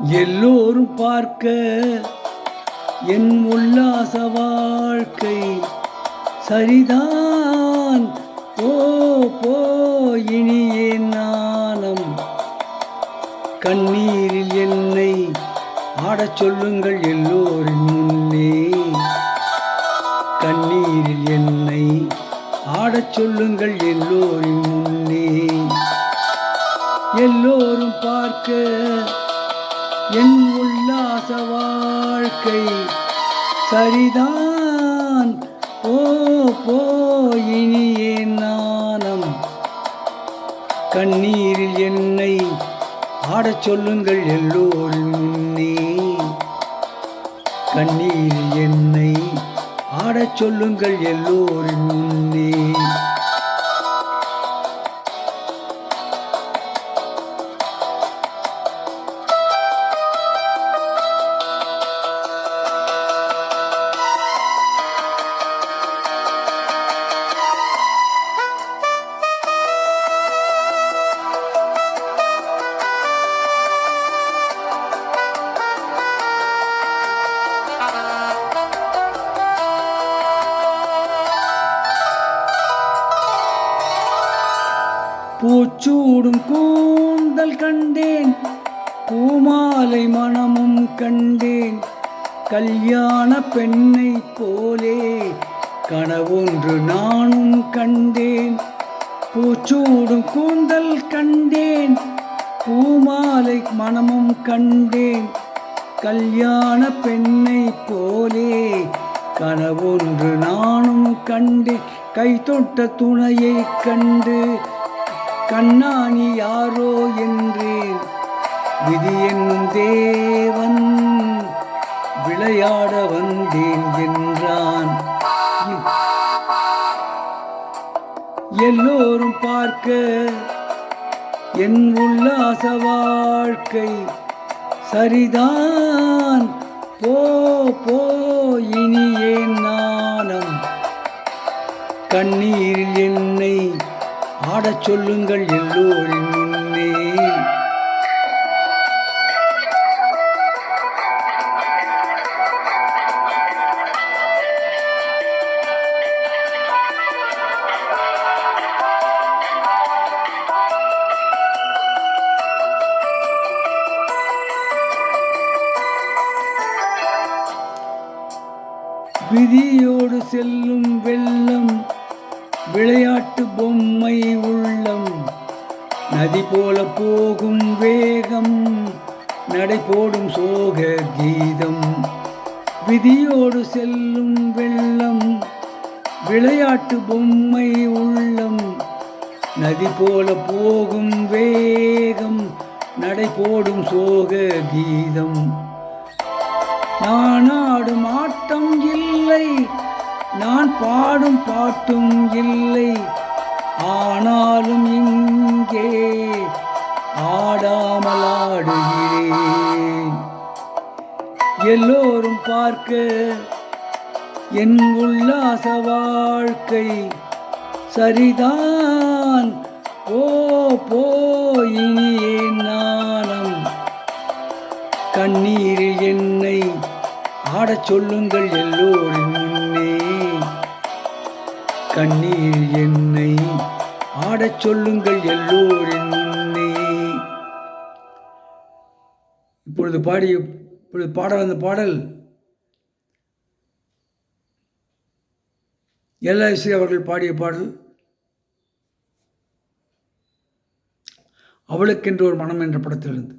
எல்லோரும் பார்க்க என் உல்லாச வாழ்க்கை சரிதான். ஓ போ இனியே நாணம். கண்ணீரில் என்னை ஆடச் சொல்லுங்கள் எல்லோரின் முன்னே. கண்ணீரில் என்னை ஆடச் சொல்லுங்கள் எல்லோரின் முன்னே. எல்லோரும் பார்க்க என் உல்லாச வாழ்க்கை சரிதான். ஓ போ இனியே நாணம். கண்ணீரில் என்னை ஆடச் சொல்லுங்கள் எல்லோரின் முன்னே. கண்ணீரில் என்னை ஆடச் சொல்லுங்கள் எல்லோரின் முன்னே. பூச்சூடும் கூந்தல் கண்டேன், பூமாலை மணமும் கண்டேன். கல்யாண பெண்ணை போலே கனவொன்று நானும் கண்டேன். பூச்சூடும் கூந்தல் கண்டேன், பூமாலை மணமும் கண்டேன். கல்யாண பெண்ணை போலே கனவொன்று நானும் கண்டேன். கை தொட்ட துணையை கண்டு கண்ணாணி யாரோ என்றேன். விதி என்னும் தேவன் விளையாட வந்தேன் என்றான். எல்லோரும் பார்க்க என் உல்லாச வாழ்க்கை சரிதான். போ போ இனியே நாணம். கண்ணீரில் என்னை ஆடச் சொல்லுங்கள் எல்லோரின் முன்னே. விதியோடு செல்லும் வெள்ளம், விளையாட்டு பொம்மை உள்ளம். நதி போல போகும் வேகம், நடை போடும் சோக கீதம். விதியோடு செல்லும் வெள்ளம், விளையாட்டு பொம்மை உள்ளம். நதி போல போகும் வேகம், நடை போடும் சோக கீதம். நான் ஆடும் ஆட்டம் இல்லை, நான் பாடும் பாட்டும் இல்லை. ஆனாலும் இங்கே ஆடாமல் ஆடுகிறேன். எல்லோரும் பார்க்க என் உல்லாச வாழ்க்கை சரிதான். ஓ போ இனியே நாணம். கண்ணீரில் என்னை ஆடச் சொல்லுங்கள் எல்லோரின் முன்னே. கண்ணீரில் என்னை ஆடச் சொல்லுங்கள் எல்லோரின் முன்னே. இப்பொழுது பாட வந்த பாடல் எல்ஐசி அவர்கள் பாடிய பாடல். அவளுக்கென்று ஒரு மனம் என்ற படத்திலிருந்து.